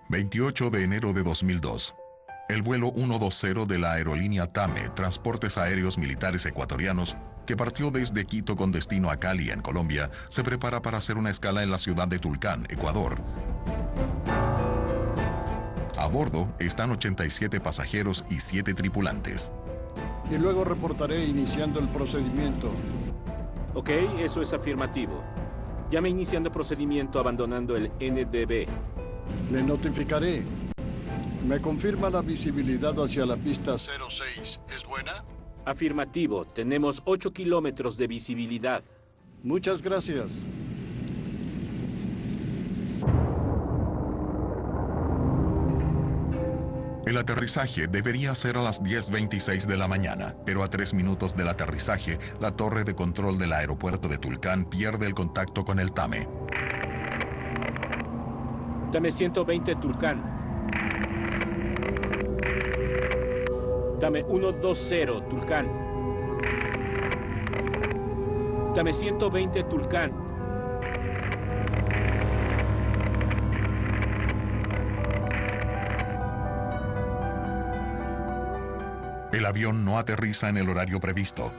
28 de enero de 2002. El vuelo 120 de la aerolínea TAME, Transportes Aéreos Militares Ecuatorianos, que partió desde Quito con destino a Cali, en Colombia, se prepara para hacer una escala en la ciudad de Tulcán, Ecuador. A bordo están 87 pasajeros y 7 tripulantes. Y luego reportaré iniciando el procedimiento. Ok, eso es afirmativo. Llame iniciando procedimiento abandonando el NDB. Le notificaré. ¿Me confirma la visibilidad hacia la pista 06? ¿Es buena? Afirmativo. Tenemos 8 kilómetros de visibilidad. Muchas gracias. El aterrizaje debería ser a las 10:26 de la mañana, pero a 3 minutos del aterrizaje, la torre de control del aeropuerto de Tulcán pierde el contacto con el TAME. TAME 120 Tulcán. TAME 120 Tulcán. TAME 120 Tulcán. El avión no aterriza en el horario previsto.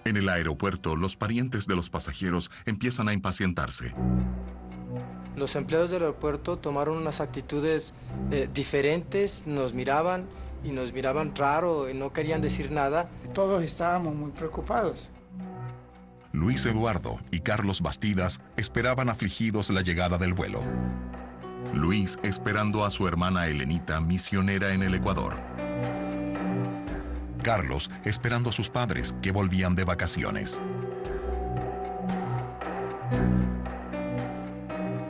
En el aeropuerto, los parientes de los pasajeros empiezan a impacientarse. Los empleados del aeropuerto tomaron unas actitudes diferentes, nos miraban raro, y no querían decir nada. Todos estábamos muy preocupados. Luis Eduardo y Carlos Bastidas esperaban afligidos la llegada del vuelo. Luis esperando a su hermana Elenita, misionera en el Ecuador. Carlos esperando a sus padres, que volvían de vacaciones.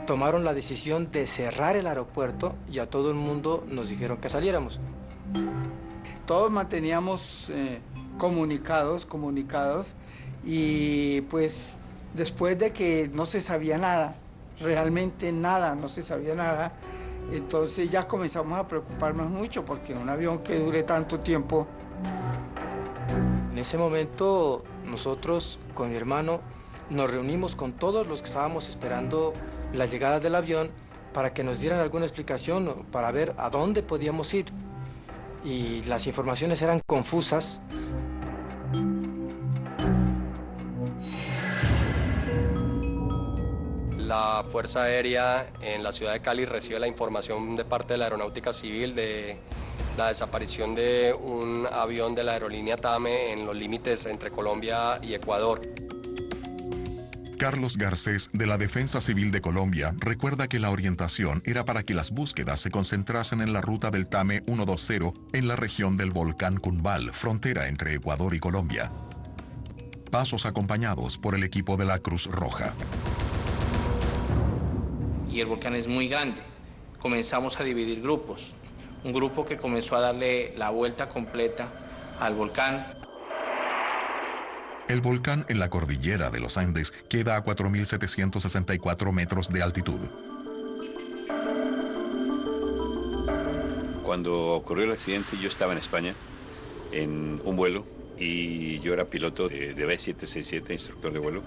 Tomaron la decisión de cerrar el aeropuerto y a todo el mundo nos dijeron que saliéramos. Todos manteníamos comunicados y pues después de que no se sabía nada, realmente nada, no se sabía nada, entonces ya comenzamos a preocuparnos mucho porque un avión que dure tanto tiempo. En ese momento nosotros con mi hermano nos reunimos con todos los que estábamos esperando la llegada del avión para que nos dieran alguna explicación, para ver a dónde podíamos ir. Y las informaciones eran confusas. La Fuerza Aérea en la ciudad de Cali recibe la información de parte de la Aeronáutica Civil de la desaparición de un avión de la aerolínea TAME en los límites entre Colombia y Ecuador. Carlos Garcés, de la Defensa Civil de Colombia, recuerda que la orientación era para que las búsquedas se concentrasen en la ruta del TAME 120 en la región del volcán Cumbal, frontera entre Ecuador y Colombia. Pasos acompañados por el equipo de la Cruz Roja. Y el volcán es muy grande. Comenzamos a dividir grupos. Un grupo que comenzó a darle la vuelta completa al volcán. El volcán en la cordillera de los Andes queda a 4.764 metros de altitud. Cuando ocurrió el accidente yo estaba en España en un vuelo y yo era piloto de B767, instructor de vuelo.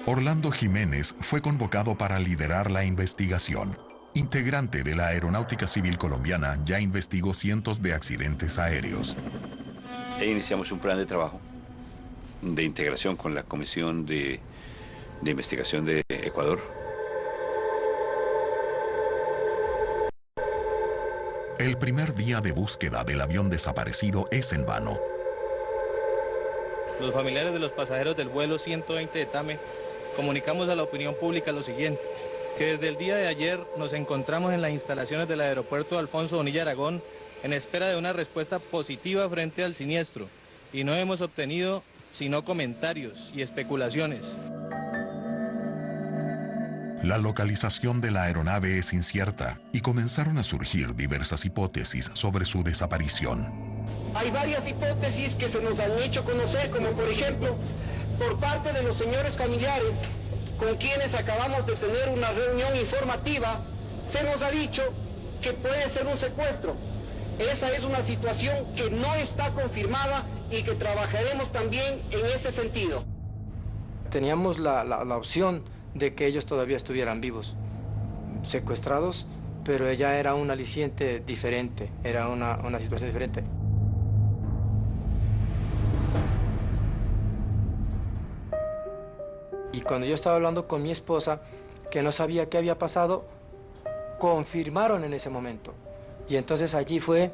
Orlando Jiménez fue convocado para liderar la investigación. Integrante de la Aeronáutica Civil Colombiana, ya investigó cientos de accidentes aéreos. E iniciamos un plan de trabajo de integración con la Comisión de Investigación de Ecuador. El primer día de búsqueda del avión desaparecido es en vano. Los familiares de los pasajeros del vuelo 120 de TAME comunicamos a la opinión pública lo siguiente, que desde el día de ayer nos encontramos en las instalaciones del aeropuerto Alfonso Bonilla Aragón en espera de una respuesta positiva frente al siniestro y no hemos obtenido sino comentarios y especulaciones. La localización de la aeronave es incierta y comenzaron a surgir diversas hipótesis sobre su desaparición. Hay varias hipótesis que se nos han hecho conocer, como por ejemplo, por parte de los señores familiares con quienes acabamos de tener una reunión informativa, se nos ha dicho que puede ser un secuestro. Esa es una situación que no está confirmada y que trabajaremos también en ese sentido. Teníamos la opción de que ellos todavía estuvieran vivos, secuestrados, pero ella era un aliciente diferente, era una situación diferente. Y cuando yo estaba hablando con mi esposa, que no sabía qué había pasado, confirmaron en ese momento. Y entonces allí fue...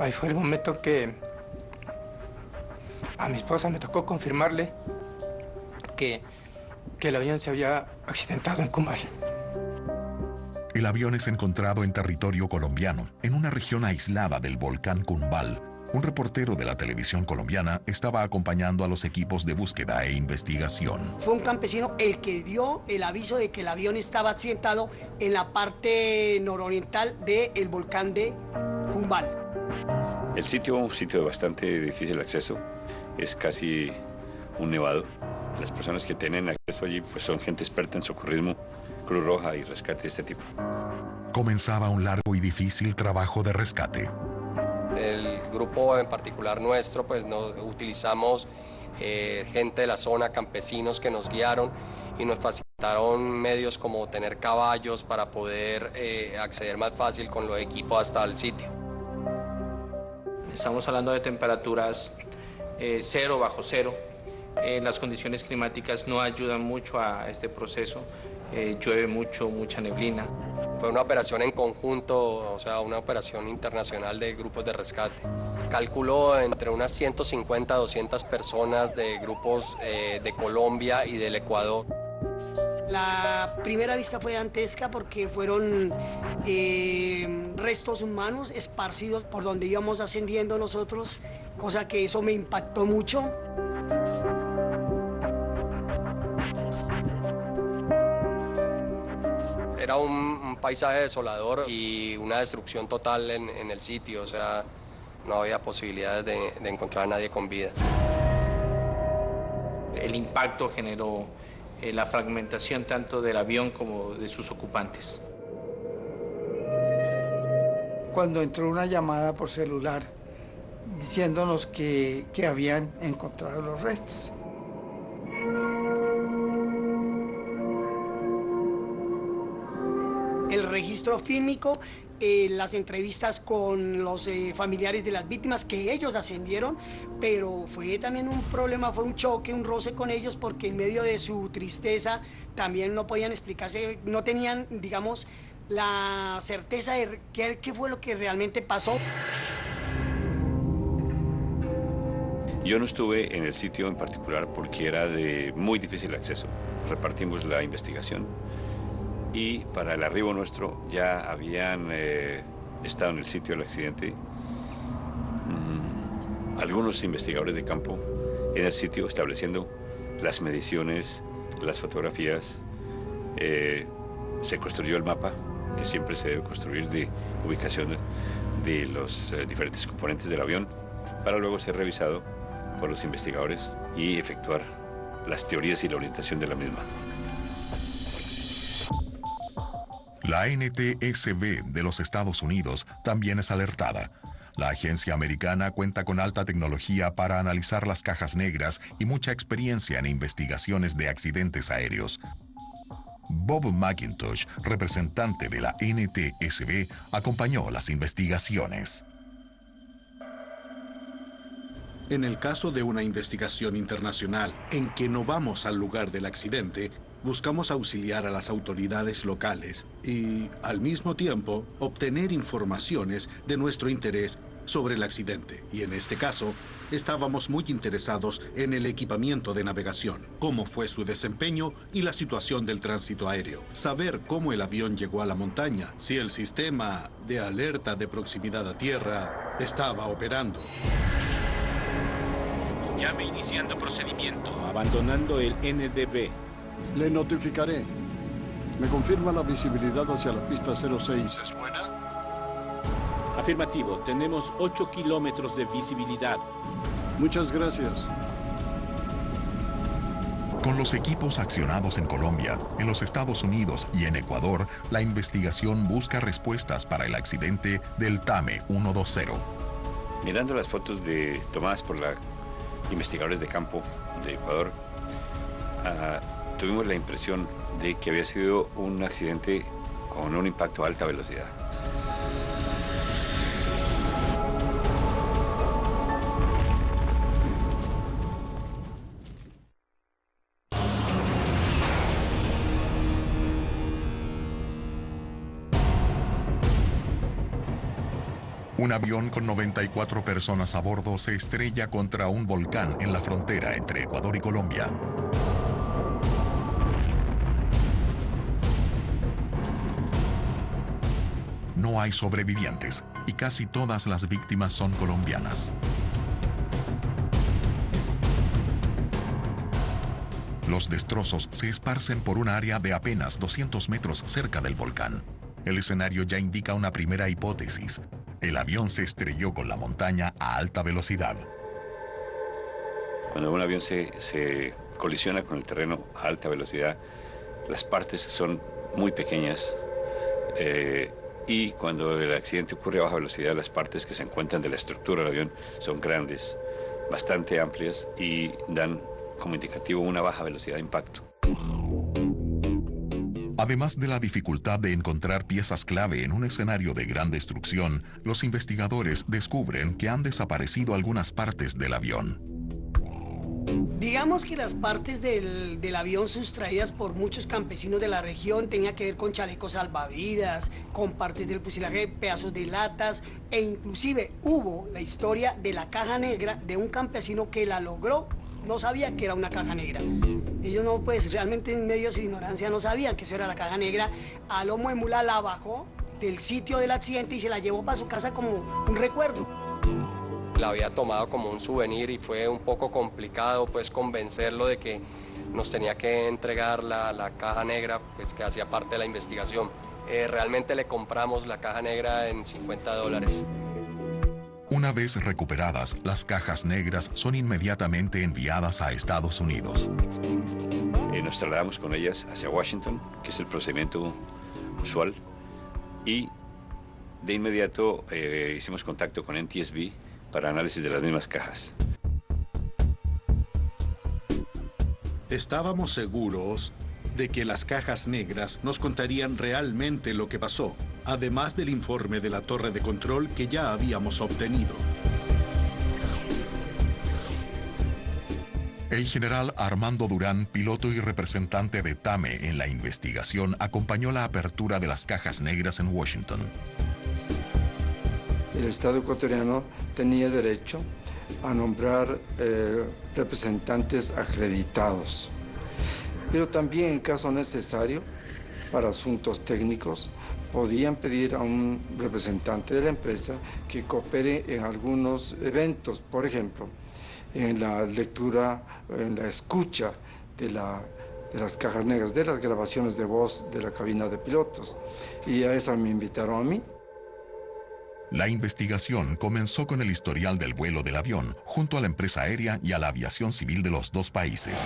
Ahí fue el momento que a mi esposa me tocó confirmarle que el avión se había accidentado en Cumbal. El avión es encontrado en territorio colombiano, en una región aislada del volcán Cumbal. Un reportero de la televisión colombiana estaba acompañando a los equipos de búsqueda e investigación. Fue un campesino el que dio el aviso de que el avión estaba accidentado en la parte nororiental del volcán de Cumbal. El sitio es un sitio de bastante difícil acceso, es casi un nevado. Las personas que tienen acceso allí pues son gente experta en socorrismo, Cruz Roja y rescate de este tipo. Comenzaba un largo y difícil trabajo de rescate. El grupo en particular nuestro, pues utilizamos gente de la zona, campesinos que nos guiaron y nos facilitaron medios como tener caballos para poder acceder más fácil con los equipos hasta el sitio. Estamos hablando de temperaturas 0, bajo cero. Las condiciones climáticas no ayudan mucho a este proceso. Llueve mucho, mucha neblina. Fue una operación en conjunto, o sea, una operación internacional de grupos de rescate. Calculó entre unas 150 a 200 personas de grupos de Colombia y del Ecuador. La primera vista fue dantesca porque fueron restos humanos esparcidos por donde íbamos ascendiendo nosotros, cosa que eso me impactó mucho. Era un paisaje desolador y una destrucción total en el sitio, o sea, no había posibilidades de encontrar a nadie con vida. El impacto generó la fragmentación tanto del avión como de sus ocupantes. Cuando entró una llamada por celular diciéndonos que habían encontrado los restos. El registro fílmico, las entrevistas con los familiares de las víctimas, que ellos ascendieron, pero fue también un problema, fue un choque, un roce con ellos, porque en medio de su tristeza también no podían explicarse, no tenían, digamos, la certeza de qué fue lo que realmente pasó. Yo no estuve en el sitio en particular porque era de muy difícil acceso. Repartimos la investigación. Y para el arribo nuestro ya habían estado en el sitio del accidente algunos investigadores de campo en el sitio estableciendo las mediciones, las fotografías. Se construyó el mapa, que siempre se debe construir, de ubicación de los diferentes componentes del avión, para luego ser revisado por los investigadores y efectuar las teorías y la orientación de la misma. La NTSB de los Estados Unidos también es alertada. La agencia americana cuenta con alta tecnología para analizar las cajas negras y mucha experiencia en investigaciones de accidentes aéreos. Bob McIntosh, representante de la NTSB, acompañó las investigaciones. En el caso de una investigación internacional en que no vamos al lugar del accidente, buscamos auxiliar a las autoridades locales y, al mismo tiempo, obtener informaciones de nuestro interés sobre el accidente. Y en este caso, estábamos muy interesados en el equipamiento de navegación, cómo fue su desempeño y la situación del tránsito aéreo. Saber cómo el avión llegó a la montaña, si el sistema de alerta de proximidad a tierra estaba operando. Llame iniciando procedimiento, abandonando el NDB. Le notificaré. ¿Me confirma la visibilidad hacia la pista 06? ¿Es buena? Afirmativo, tenemos 8 kilómetros de visibilidad. Muchas gracias. Con los equipos accionados en Colombia, en los Estados Unidos y en Ecuador, la investigación busca respuestas para el accidente del TAME 120. Mirando las fotos tomadas por investigadores de campo de Ecuador, tuvimos la impresión de que había sido un accidente con un impacto a alta velocidad. Un avión con 94 personas a bordo se estrella contra un volcán en la frontera entre Ecuador y Colombia. No hay sobrevivientes y casi todas las víctimas son colombianas. Los destrozos se esparcen por un área de apenas 200 metros cerca del volcán. El escenario ya indica una primera hipótesis. El avión se estrelló con la montaña a alta velocidad. Cuando un avión se colisiona con el terreno a alta velocidad, las partes son muy pequeñas y cuando el accidente ocurre a baja velocidad, las partes que se encuentran de la estructura del avión son grandes, bastante amplias y dan como indicativo una baja velocidad de impacto. Además de la dificultad de encontrar piezas clave en un escenario de gran destrucción, los investigadores descubren que han desaparecido algunas partes del avión. Digamos que las partes del avión sustraídas por muchos campesinos de la región tenían que ver con chalecos salvavidas, con partes del fuselaje, pedazos de latas e inclusive hubo la historia de la caja negra de un campesino que la logró. No sabía que era una caja negra. Ellos no, pues realmente en medio de su ignorancia no sabían que eso era la caja negra. A lomo de mula la bajó del sitio del accidente y se la llevó para su casa como un recuerdo. La había tomado como un souvenir y fue un poco complicado pues convencerlo de que nos tenía que entregar la caja negra pues que hacía parte de la investigación. Realmente le compramos la caja negra en $50. Una vez recuperadas, las cajas negras son inmediatamente enviadas a Estados Unidos. Nos trasladamos con ellas hacia Washington, que es el procedimiento usual, y de inmediato hicimos contacto con NTSB para análisis de las mismas cajas. Estábamos seguros de que las cajas negras nos contarían realmente lo que pasó, además del informe de la torre de control que ya habíamos obtenido. El general Armando Durán, piloto y representante de TAME en la investigación, acompañó la apertura de las cajas negras en Washington. El Estado ecuatoriano tenía derecho a nombrar representantes acreditados, pero también en caso necesario, para asuntos técnicos, podían pedir a un representante de la empresa que coopere en algunos eventos, por ejemplo, en la lectura, en la escucha de las cajas negras, de las grabaciones de voz de la cabina de pilotos. Y a esa me invitaron a mí. La investigación comenzó con el historial del vuelo del avión, junto a la empresa aérea y a la aviación civil de los dos países.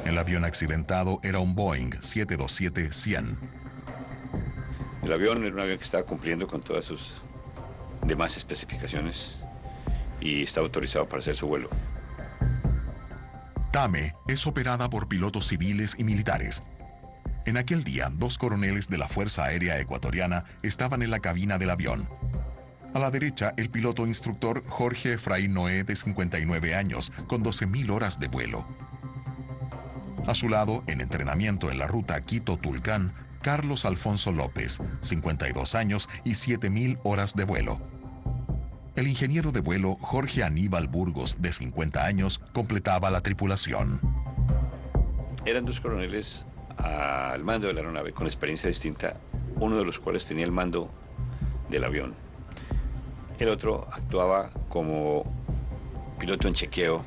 El avión accidentado era un Boeing 727-100. El avión era un avión que estaba cumpliendo con todas sus demás especificaciones y está autorizado para hacer su vuelo. TAME es operada por pilotos civiles y militares. En aquel día, 2 coroneles de la Fuerza Aérea Ecuatoriana estaban en la cabina del avión. A la derecha, el piloto instructor Jorge Efraín Noé, de 59 años, con 12.000 horas de vuelo. A su lado, en entrenamiento en la ruta Quito-Tulcán, Carlos Alfonso López, 52 años y 7.000 horas de vuelo. El ingeniero de vuelo Jorge Aníbal Burgos, de 50 años, completaba la tripulación. Eran 2 coroneles al mando de la aeronave con experiencia distinta, uno de los cuales tenía el mando del avión. El otro actuaba como piloto en chequeo.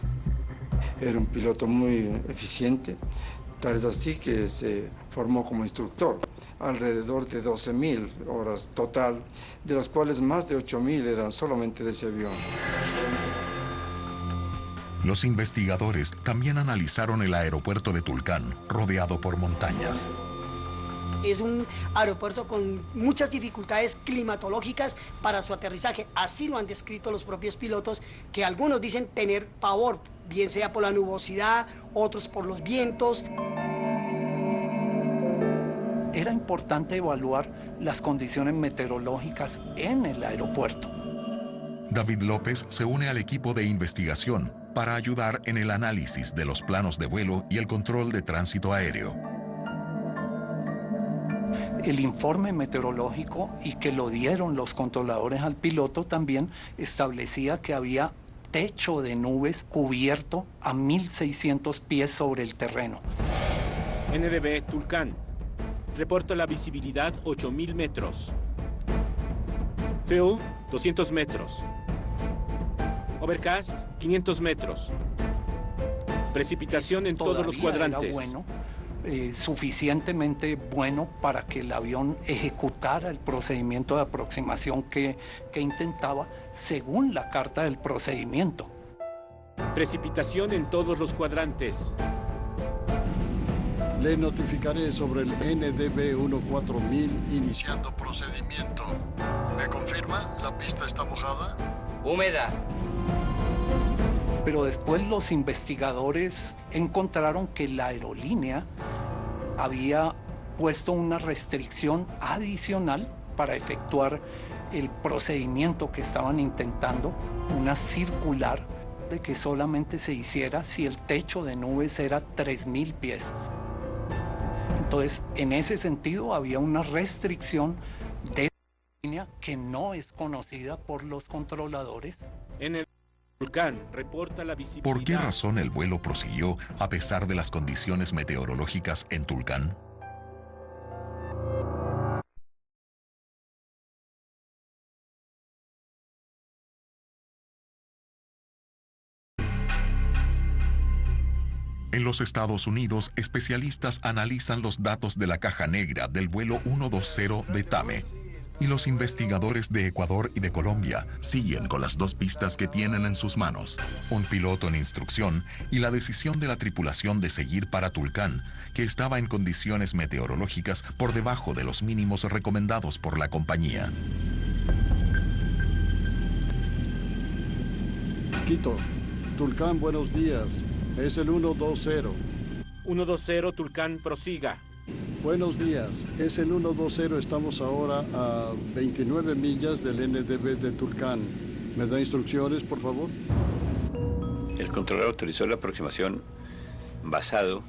Era un piloto muy eficiente, tal es así que se formó como instructor. Alrededor de 12.000 horas total, de las cuales más de 8.000 eran solamente de ese avión. Los investigadores también analizaron el aeropuerto de Tulcán, rodeado por montañas. Es un aeropuerto con muchas dificultades climatológicas para su aterrizaje. Así lo han descrito los propios pilotos, que algunos dicen tener pavor, bien sea por la nubosidad, otros por los vientos. Era importante evaluar las condiciones meteorológicas en el aeropuerto. David López se une al equipo de investigación para ayudar en el análisis de los planos de vuelo y el control de tránsito aéreo. El informe meteorológico, y que lo dieron los controladores al piloto, también establecía que había techo de nubes cubierto a 1.600 pies sobre el terreno. NDB Tulcán. Reporta la visibilidad 8.000 metros. FEU 200 metros. Overcast 500 metros. Precipitación en todos los cuadrantes. Era bueno, suficientemente bueno para que el avión ejecutara el procedimiento de aproximación que intentaba según la carta del procedimiento. Precipitación en todos los cuadrantes. Le notificaré sobre el NDB 14000 iniciando procedimiento. ¿Me confirma? ¿La pista está mojada? Húmeda. Pero después los investigadores encontraron que la aerolínea había puesto una restricción adicional para efectuar el procedimiento que estaban intentando, una circular de que solamente se hiciera si el techo de nubes era 3.000 pies. Entonces, en ese sentido, había una restricción de la línea que no es conocida por los controladores. En el Tulcán reporta la visibilidad. ¿Por qué razón el vuelo prosiguió a pesar de las condiciones meteorológicas en Tulcán? En los Estados Unidos, especialistas analizan los datos de la caja negra del vuelo 120 de TAME. Y los investigadores de Ecuador y de Colombia siguen con las dos pistas que tienen en sus manos: un piloto en instrucción y la decisión de la tripulación de seguir para Tulcán, que estaba en condiciones meteorológicas por debajo de los mínimos recomendados por la compañía. Quito, Tulcán, buenos días. Es el 120. 120, Tulcán, prosiga. Buenos días, es el 120, estamos ahora a 29 millas del NDB de Tulcán. ¿Me da instrucciones, por favor? El controlador autorizó la aproximación basado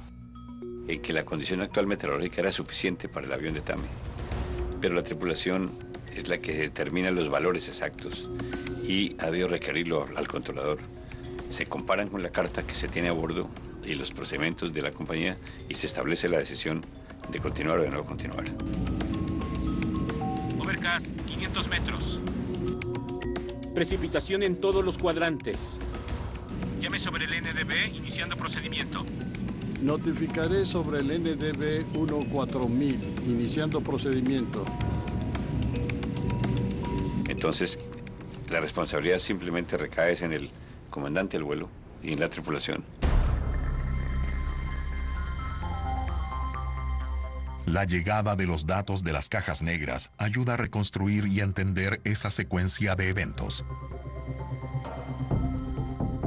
en que la condición actual meteorológica era suficiente para el avión de TAME. Pero la tripulación es la que determina los valores exactos y ha debido requerirlo al controlador. Se comparan con la carta que se tiene a bordo y los procedimientos de la compañía y se establece la decisión de continuar o de no continuar. Overcast 500 metros. Precipitación en todos los cuadrantes. Llame sobre el NDB iniciando procedimiento. Notificaré sobre el NDB 14000 iniciando procedimiento. Entonces, la responsabilidad simplemente recae en el comandante del vuelo y en la tripulación. La llegada de los datos de las cajas negras ayuda a reconstruir y entender esa secuencia de eventos.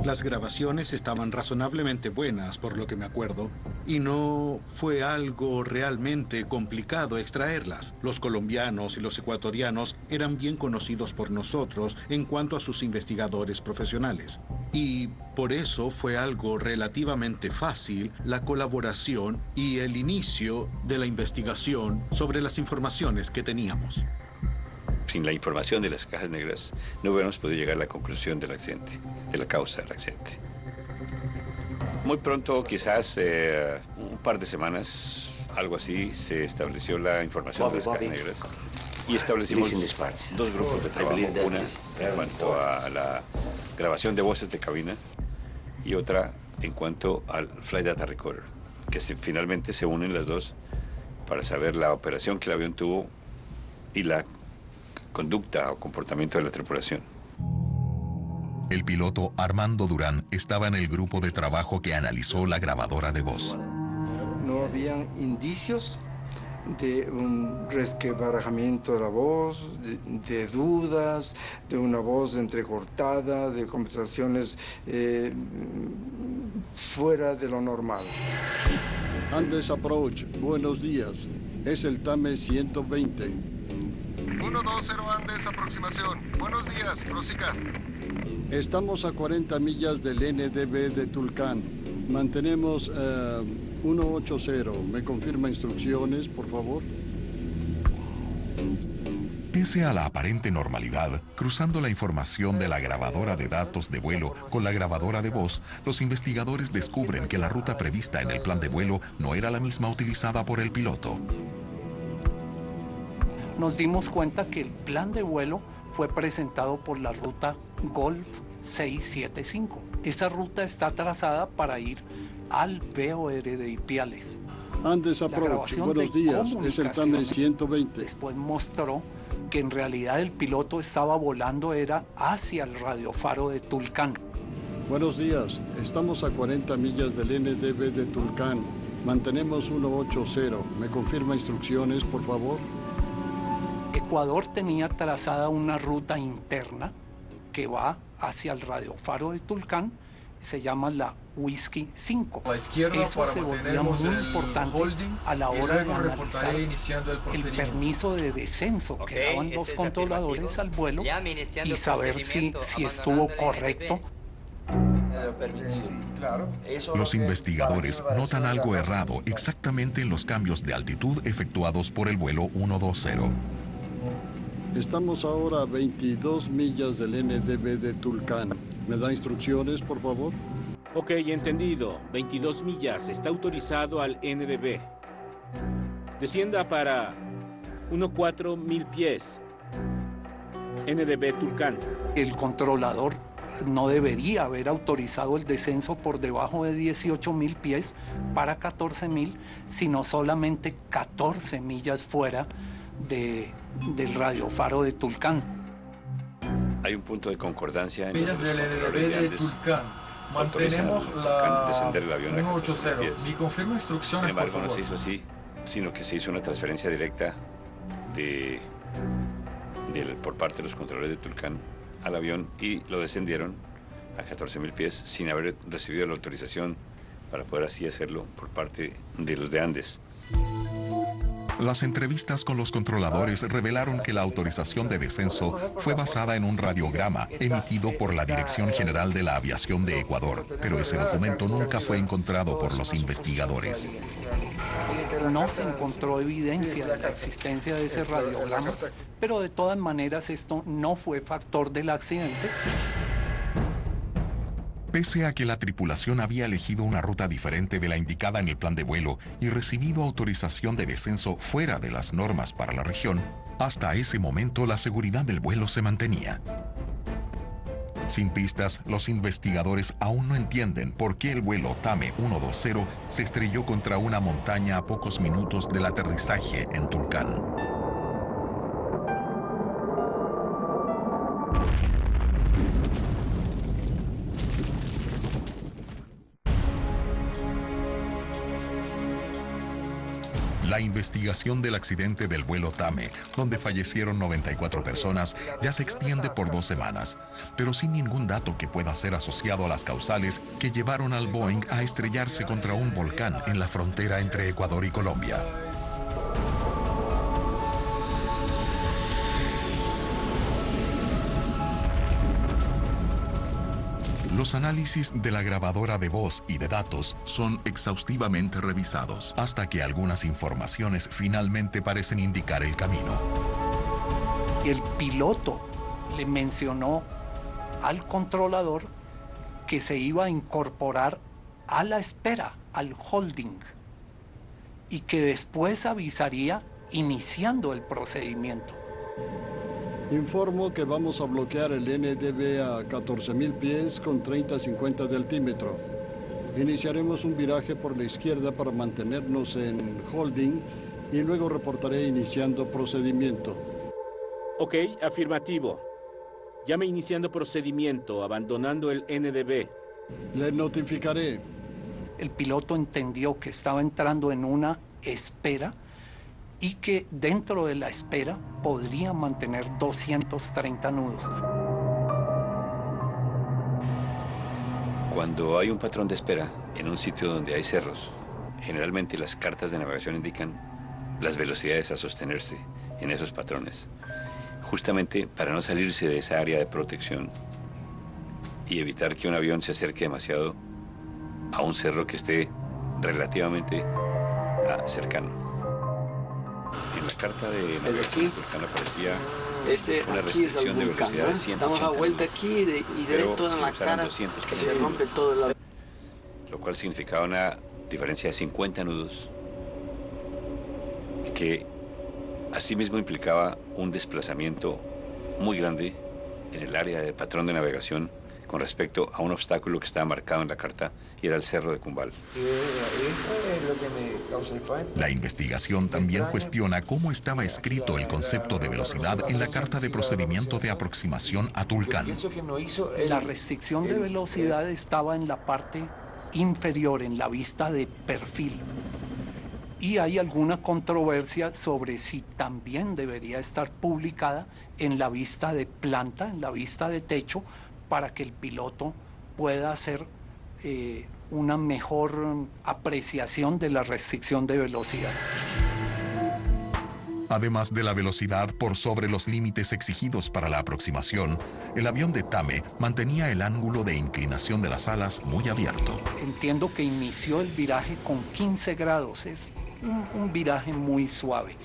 Las grabaciones estaban razonablemente buenas, por lo que me acuerdo, y no fue algo realmente complicado extraerlas. Los colombianos y los ecuatorianos eran bien conocidos por nosotros en cuanto a sus investigadores profesionales. Y por eso fue algo relativamente fácil la colaboración y el inicio de la investigación sobre las informaciones que teníamos. Sin la información de las cajas negras, no hubiéramos podido llegar a la conclusión del accidente, de la causa del accidente. Muy pronto, quizás un par de semanas, algo así, se estableció la información de las cajas negras y establecimos dos grupos de trabajo. Una en cuanto a la grabación de voces de cabina y otra en cuanto al Flight Data Recorder, que finalmente se unen las dos para saber la operación que el avión tuvo y la conducta o comportamiento de la tripulación. El piloto Armando Durán estaba en el grupo de trabajo que analizó la grabadora de voz. No habían indicios de un resquebrajamiento de la voz, de dudas, de una voz entrecortada, de conversaciones fuera de lo normal. Andes Approach, buenos días. Es el TAME 120. 120 Andes, aproximación. Buenos días, prosiga. Estamos a 40 millas del NDB de Tulcán. Mantenemos 180. ¿Me confirma instrucciones, por favor? Pese a la aparente normalidad, cruzando la información de la grabadora de datos de vuelo con la grabadora de voz, los investigadores descubren que la ruta prevista en el plan de vuelo no era la misma utilizada por el piloto. Nos dimos cuenta que el plan de vuelo fue presentado por la ruta Golf 675. Esa ruta está trazada para ir al VOR de Ipiales. Andes Approach, buenos días. Es el TAME 120. Después mostró que en realidad el piloto estaba volando era hacia el radiofaro de Tulcán. Buenos días. Estamos a 40 millas del NDB de Tulcán. Mantenemos 180. ¿Me confirma instrucciones, por favor? Ecuador tenía trazada una ruta interna que va hacia el radiofaro de Tulcán, se llama la Whisky 5. A la izquierda eso para se volvía mantenernos muy el importante holding, a la y hora de luego analizar reportaré iniciando el el procedimiento. permiso de descenso que daban los controladores al vuelo y saber si estuvo correcto. Los investigadores notan algo errado exactamente en los cambios de altitud efectuados por el vuelo 120. Estamos ahora a 22 millas del NDB de Tulcán. ¿Me da instrucciones, por favor? Ok, entendido. 22 millas. Está autorizado al NDB. Descienda para 14.000 pies. NDB Tulcán. El controlador no debería haber autorizado el descenso por debajo de 18.000 pies para 14.000, sino solamente 14 millas fuera del radiofaro de Tulcán. Hay un punto de concordancia en Millas del NDB de Tulcán. Mantenemos la descender el avión 180. Mi confirma instrucciones, Sin embargo, por no favor. se hizo así, sino que se hizo una transferencia directa por parte de los controladores de Tulcán al avión y lo descendieron a 14.000 pies sin haber recibido la autorización para poder así hacerlo por parte de los de Andes. Las entrevistas con los controladores revelaron que la autorización de descenso fue basada en un radiograma emitido por la Dirección General de la Aviación de Ecuador, pero ese documento nunca fue encontrado por los investigadores. No se encontró evidencia de la existencia de ese radiograma, pero de todas maneras esto no fue factor del accidente. Pese a que la tripulación había elegido una ruta diferente de la indicada en el plan de vuelo y recibido autorización de descenso fuera de las normas para la región, hasta ese momento la seguridad del vuelo se mantenía. Sin pistas, los investigadores aún no entienden por qué el vuelo TAME 120 se estrelló contra una montaña a pocos minutos del aterrizaje en Tulcán. La investigación del accidente del vuelo TAME, donde fallecieron 94 personas, ya se extiende por 2 semanas, pero sin ningún dato que pueda ser asociado a las causales que llevaron al Boeing a estrellarse contra un volcán en la frontera entre Ecuador y Colombia. Los análisis de la grabadora de voz y de datos son exhaustivamente revisados, hasta que algunas informaciones finalmente parecen indicar el camino. El piloto le mencionó al controlador que se iba a incorporar a la espera, al holding, y que después avisaría iniciando el procedimiento. Informo que vamos a bloquear el NDB a 14.000 pies con 30-50 de altímetro. Iniciaremos un viraje por la izquierda para mantenernos en holding y luego reportaré iniciando procedimiento. Ok, afirmativo. Llame iniciando procedimiento, abandonando el NDB. Le notificaré. El piloto entendió que estaba entrando en una espera y que dentro de la espera podría mantener 230 nudos. Cuando hay un patrón de espera en un sitio donde hay cerros, generalmente las cartas de navegación indican las velocidades a sostenerse en esos patrones, justamente para no salirse de esa área de protección y evitar que un avión se acerque demasiado a un cerro que esté relativamente cercano. En la carta de navegación Tulcán aparecía una restricción de velocidad de 180 damos la vuelta nudos, aquí y directo en la cara se rompe todo el avión. Lo cual significaba una diferencia de 50 nudos que asimismo implicaba un desplazamiento muy grande en el área de patrón de navegación con respecto a un obstáculo que estaba marcado en la carta y era el Cerro de Cumbal. Eso es lo que me causa el La investigación también cuestiona cómo estaba escrito el concepto de velocidad en la carta de procedimiento de aproximación a Tulcán. La restricción de velocidad estaba en la parte inferior, en la vista de perfil. Y hay alguna controversia sobre si también debería estar publicada en la vista de planta, en la vista de techo, para que el piloto pueda hacer una mejor apreciación de la restricción de velocidad. Además de la velocidad por sobre los límites exigidos para la aproximación, el avión de TAME mantenía el ángulo de inclinación de las alas muy abierto. Entiendo que inició el viraje con 15 grados, es un viraje muy suave.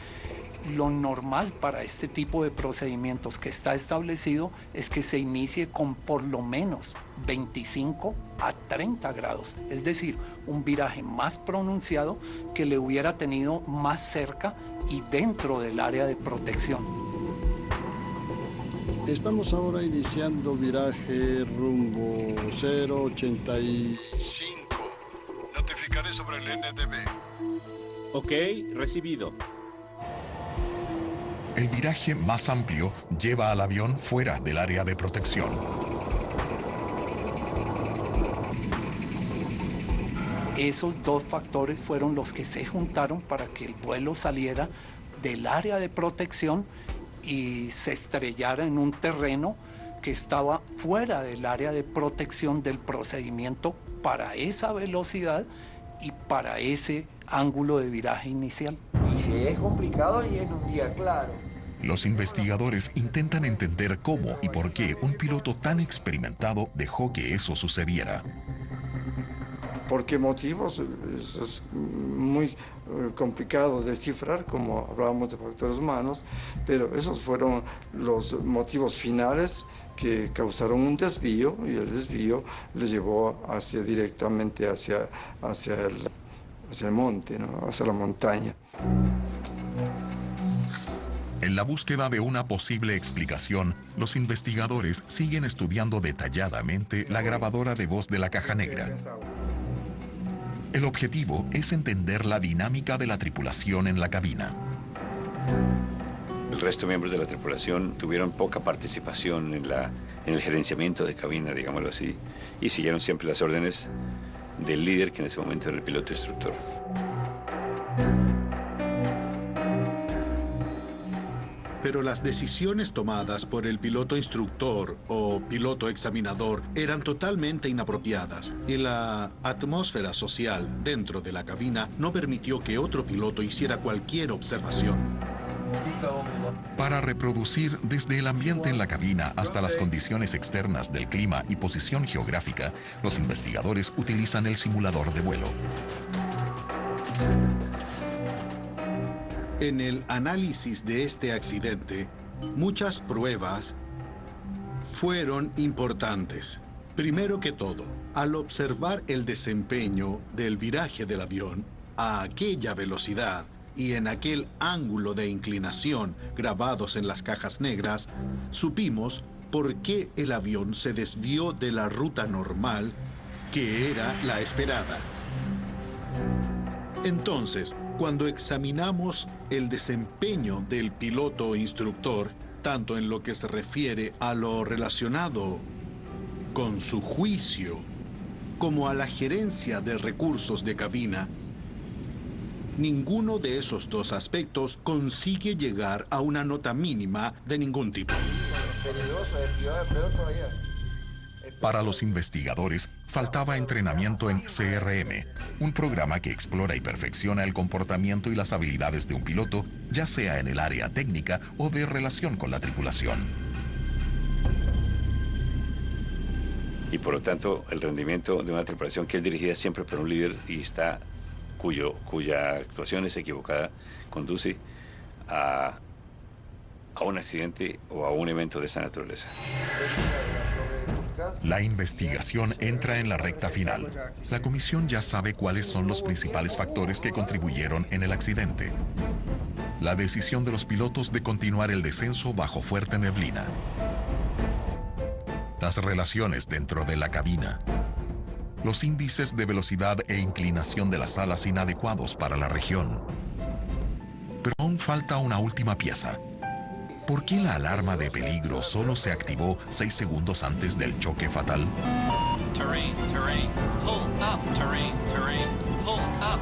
Lo normal para este tipo de procedimientos que está establecido es que se inicie con por lo menos 25 a 30 grados, es decir, un viraje más pronunciado que le hubiera tenido más cerca y dentro del área de protección. Estamos ahora iniciando viraje rumbo 085. Notificaré sobre el NDB. Ok, recibido. El viraje más amplio lleva al avión fuera del área de protección. Esos dos factores fueron los que se juntaron para que el vuelo saliera del área de protección y se estrellara en un terreno que estaba fuera del área de protección del procedimiento para esa velocidad y para ese ángulo de viraje inicial. Y si es complicado y en un día claro. Los investigadores intentan entender cómo y por qué un piloto tan experimentado dejó que eso sucediera. ¿Por qué motivos? Eso es muy complicado de descifrar, como hablábamos de factores humanos, pero esos fueron los motivos finales que causaron un desvío, y el desvío le llevó directamente hacia el monte, ¿no? Hacia la montaña. En la búsqueda de una posible explicación, los investigadores siguen estudiando detalladamente la grabadora de voz de la caja negra. El objetivo es entender la dinámica de la tripulación en la cabina. El resto de miembros de la tripulación tuvieron poca participación en el gerenciamiento de cabina, digámoslo así, y siguieron siempre las órdenes del líder, que en ese momento era el piloto instructor. Pero las decisiones tomadas por el piloto instructor o piloto examinador eran totalmente inapropiadas y la atmósfera social dentro de la cabina no permitió que otro piloto hiciera cualquier observación. Para reproducir desde el ambiente en la cabina hasta las condiciones externas del clima y posición geográfica, los investigadores utilizan el simulador de vuelo. En el análisis de este accidente, muchas pruebas fueron importantes. Primero que todo, al observar el desempeño del viraje del avión a aquella velocidad y en aquel ángulo de inclinación grabados en las cajas negras, supimos por qué el avión se desvió de la ruta normal, que era la esperada. Entonces, cuando examinamos el desempeño del piloto instructor, tanto en lo que se refiere a lo relacionado con su juicio como a la gerencia de recursos de cabina, ninguno de esos dos aspectos consigue llegar a una nota mínima de ningún tipo. Para los investigadores, faltaba entrenamiento en CRM, un programa que explora y perfecciona el comportamiento y las habilidades de un piloto, ya sea en el área técnica o de relación con la tripulación. Y por lo tanto, el rendimiento de una tripulación que es dirigida siempre por un líder y cuya actuación es equivocada, conduce a un accidente o a un evento de esa naturaleza. La investigación entra en la recta final. La comisión ya sabe cuáles son los principales factores que contribuyeron en el accidente. La decisión de los pilotos de continuar el descenso bajo fuerte neblina. Las relaciones dentro de la cabina. Los índices de velocidad e inclinación de las alas inadecuados para la región. Pero aún falta una última pieza. ¿Por qué la alarma de peligro solo se activó 6 segundos antes del choque fatal? Terrain, terrain, pull up, terrain, terrain, pull up.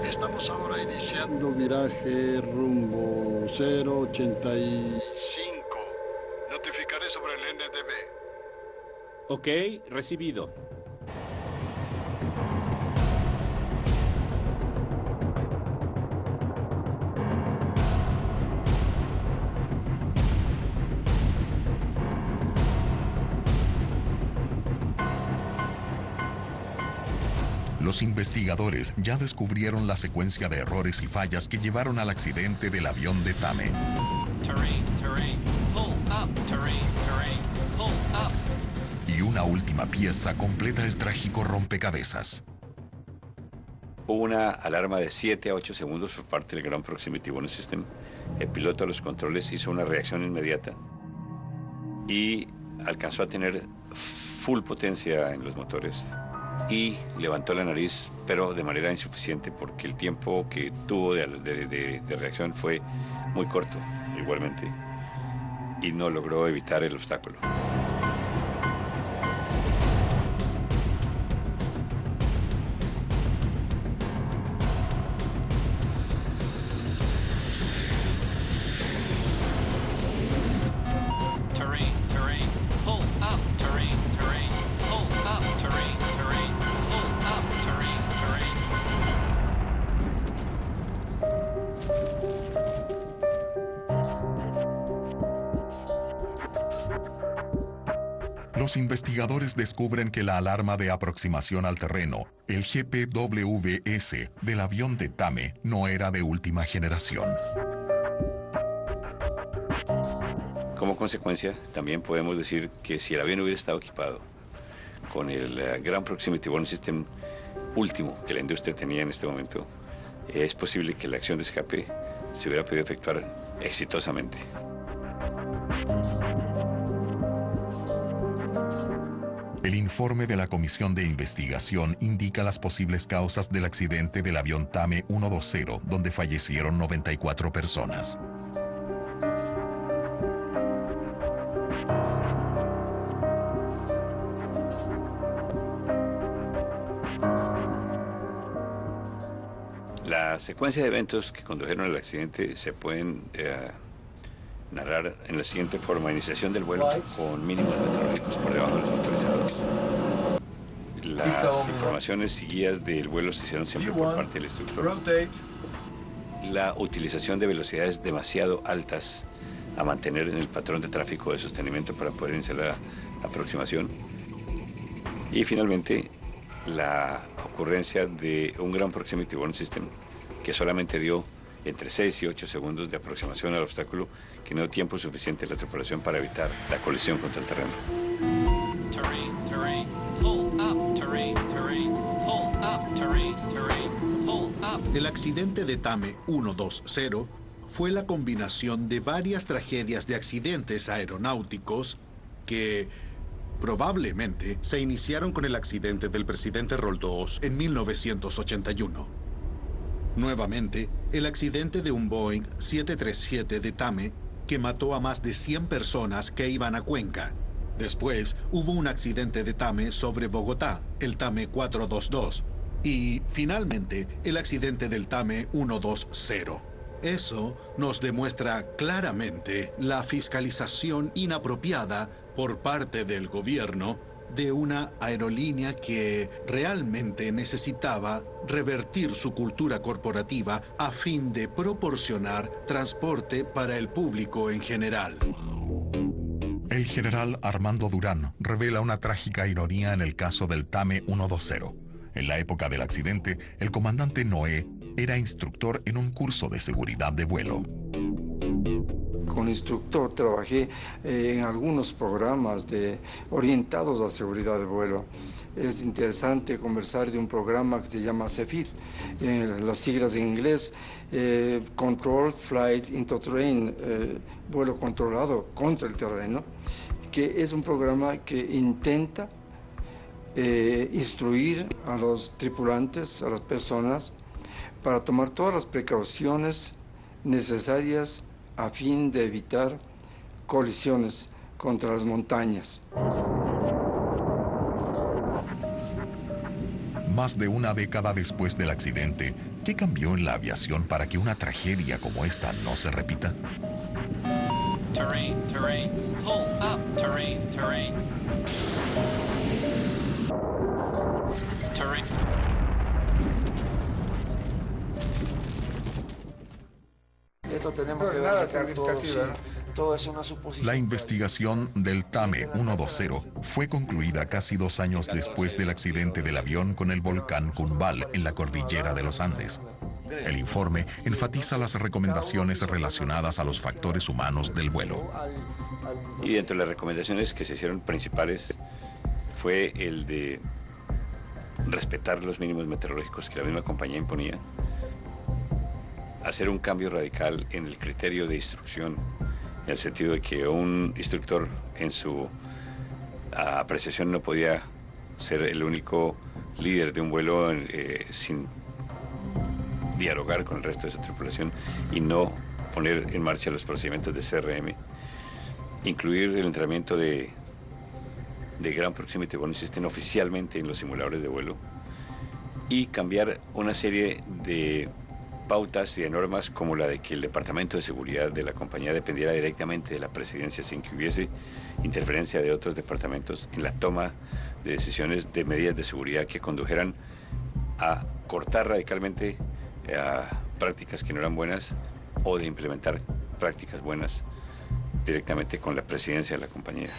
Estamos ahora iniciando viraje rumbo 085. Notificaré sobre el NDB. Ok, recibido. Los investigadores ya descubrieron la secuencia de errores y fallas que llevaron al accidente del avión de TAME. Terrain, terrain, pull up, terrain, terrain, pull up. Y una última pieza completa el trágico rompecabezas. Hubo una alarma de 7 a 8 segundos por parte del Ground Proximity Warning System. El piloto a los controles hizo una reacción inmediata y alcanzó a tener full potencia en los motores. Y levantó la nariz, pero de manera insuficiente, porque el tiempo que tuvo de reacción fue muy corto, igualmente, y no logró evitar el obstáculo. Terrain, terrain, pull up, terrain, terrain, pull up, terrain, terrain, pull up, terrain, terrain. Los investigadores descubren que la alarma de aproximación al terreno, el GPWS del avión de TAME, no era de última generación. Como consecuencia, también podemos decir que si el avión hubiera estado equipado con el Ground Proximity Warning System último que la industria tenía en este momento, es posible que la acción de escape se hubiera podido efectuar exitosamente. El informe de la Comisión de Investigación indica las posibles causas del accidente del avión TAME 120, donde fallecieron 94 personas. La secuencia de eventos que condujeron al accidente se pueden narrar en la siguiente forma: iniciación del vuelo con mínimos meteorológicos por debajo de los autorizados. Las informaciones y guías del vuelo se hicieron siempre por parte del instructor. La utilización de velocidades demasiado altas a mantener en el patrón de tráfico de sostenimiento para poder iniciar la aproximación. Y finalmente, la ocurrencia de un Ground Proximity Warning System que solamente dio entre 6 y 8 segundos de aproximación al obstáculo, que no dio tiempo suficiente a la tripulación para evitar la colisión contra el terreno. Terrain, terrain, pull up, terrain, terrain, pull up, terrain, terrain, pull up. El accidente de TAME 120 fue la combinación de varias tragedias de accidentes aeronáuticos que probablemente se iniciaron con el accidente del presidente Roldós en 1981. Nuevamente, el accidente de un Boeing 737 de TAME que mató a más de 100 personas que iban a Cuenca. Después, hubo un accidente de TAME sobre Bogotá, el TAME 422. Y, finalmente, el accidente del TAME 120. Eso nos demuestra claramente la fiscalización inapropiada por parte del gobierno de una aerolínea que realmente necesitaba revertir su cultura corporativa a fin de proporcionar transporte para el público en general. El general Armando Durán revela una trágica ironía en el caso del TAME 120. En la época del accidente, el comandante Noé era instructor en un curso de seguridad de vuelo. Como instructor trabajé en algunos programas orientados a seguridad de vuelo. Es interesante conversar de un programa que se llama CEFIT, las siglas en inglés, Controlled Flight into Terrain, vuelo controlado contra el terreno, que es un programa que intenta instruir a los tripulantes, a las personas, para tomar todas las precauciones necesarias a fin de evitar colisiones contra las montañas. Más de una década después del accidente, ¿qué cambió en la aviación para que una tragedia como esta no se repita? Terrain, terrain, pull up, terrain, terrain. Terrain. Esto tenemos que ver todo es una suposición. La investigación del TAME 120 fue concluida casi 2 años después del accidente del avión con el volcán Cumbal en la cordillera de los Andes. El informe enfatiza las recomendaciones relacionadas a los factores humanos del vuelo. Y dentro de las recomendaciones que se hicieron principales fue el de respetar los mínimos meteorológicos que la misma compañía imponía, hacer un cambio radical en el criterio de instrucción, en el sentido de que un instructor en su apreciación no podía ser el único líder de un vuelo sin dialogar con el resto de su tripulación y no poner en marcha los procedimientos de CRM, incluir el entrenamiento de Ground Proximity Warning System oficialmente en los simuladores de vuelo y cambiar una serie de pautas y de normas como la de que el departamento de seguridad de la compañía dependiera directamente de la presidencia sin que hubiese interferencia de otros departamentos en la toma de decisiones de medidas de seguridad que condujeran a cortar radicalmente a prácticas que no eran buenas o de implementar prácticas buenas directamente con la presidencia de la compañía.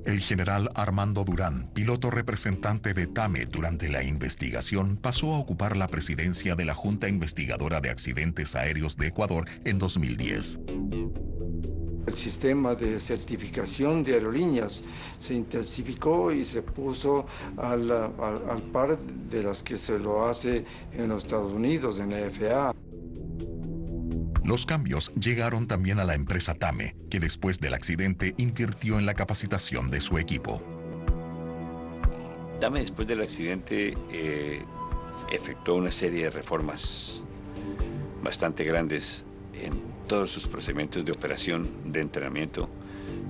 El general Armando Durán, piloto representante de TAME durante la investigación, pasó a ocupar la presidencia de la Junta Investigadora de Accidentes Aéreos de Ecuador en 2010. El sistema de certificación de aerolíneas se intensificó y se puso al par de las que se lo hace en los Estados Unidos, en la FAA. Los cambios llegaron también a la empresa TAME, que después del accidente invirtió en la capacitación de su equipo. TAME después del accidente efectuó una serie de reformas bastante grandes en todos sus procedimientos de operación, de entrenamiento,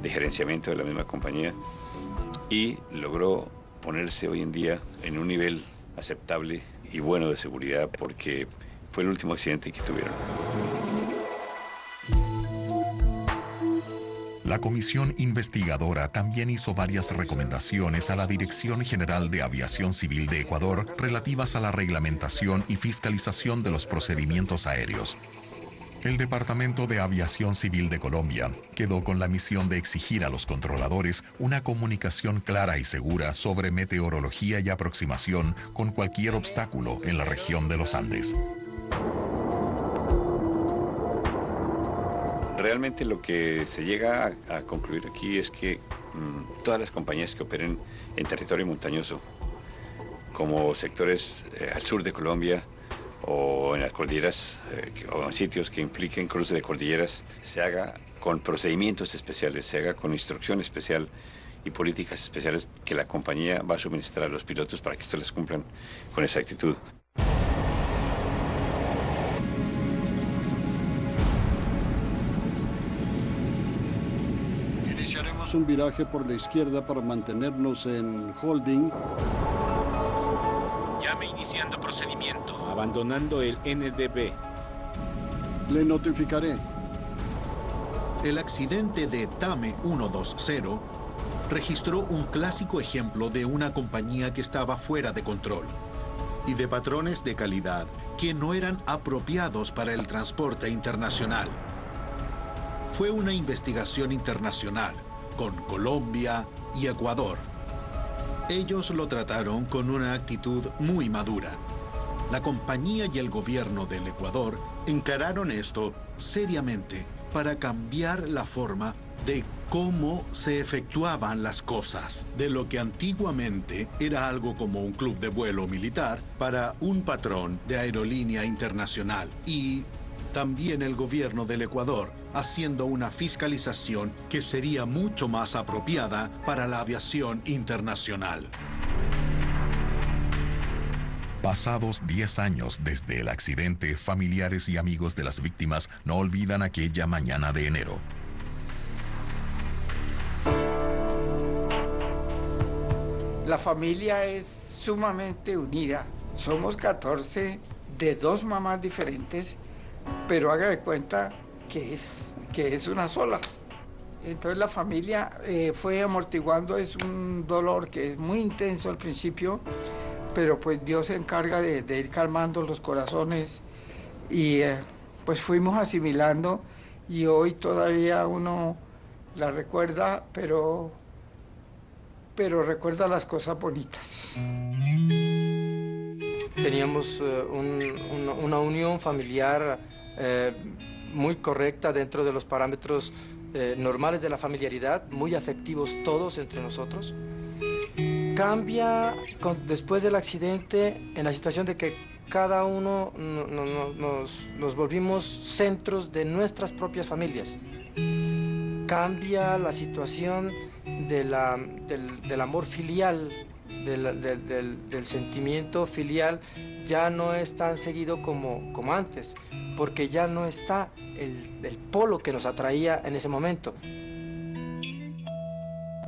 de gerenciamiento de la misma compañía y logró ponerse hoy en día en un nivel aceptable y bueno de seguridad porque fue el último accidente que tuvieron. La comisión investigadora también hizo varias recomendaciones a la Dirección General de Aviación Civil de Ecuador relativas a la reglamentación y fiscalización de los procedimientos aéreos. El Departamento de Aviación Civil de Colombia quedó con la misión de exigir a los controladores una comunicación clara y segura sobre meteorología y aproximación con cualquier obstáculo en la región de los Andes. Realmente lo que se llega a concluir aquí es que todas las compañías que operen en territorio montañoso, como sectores al sur de Colombia o en las cordilleras o en sitios que impliquen cruce de cordilleras, se haga con procedimientos especiales, se haga con instrucción especial y políticas especiales que la compañía va a suministrar a los pilotos para que estos les cumplan con exactitud. Iniciaremos un viraje por la izquierda para mantenernos en holding. Llame iniciando procedimiento, abandonando el NDB. Le notificaré. El accidente de TAME 120 registró un clásico ejemplo de una compañía que estaba fuera de control y de patrones de calidad que no eran apropiados para el transporte internacional. Fue una investigación internacional con Colombia y Ecuador. Ellos lo trataron con una actitud muy madura. La compañía y el gobierno del Ecuador encararon esto seriamente para cambiar la forma de cómo se efectuaban las cosas, de lo que antiguamente era algo como un club de vuelo militar para un patrón de aerolínea internacional, y también el gobierno del Ecuador haciendo una fiscalización que sería mucho más apropiada para la aviación internacional. Pasados 10 años desde el accidente, familiares y amigos de las víctimas no olvidan aquella mañana de enero. La familia es sumamente unida. Somos 14 de 2 mamás diferentes, pero haga de cuenta que es una sola. Entonces la familia fue amortiguando, es un dolor que es muy intenso al principio, pero pues Dios se encarga de ir calmando los corazones y pues fuimos asimilando, y hoy todavía uno la recuerda, pero recuerda las cosas bonitas. Teníamos una unión familiar muy correcta dentro de los parámetros normales de la familiaridad, muy afectivos todos entre nosotros. Cambia después del accidente en la situación de que cada uno nos volvimos centros de nuestras propias familias. Cambia la situación del amor filial, del sentimiento filial, ya no es tan seguido como antes, porque ya no está el polo que nos atraía en ese momento.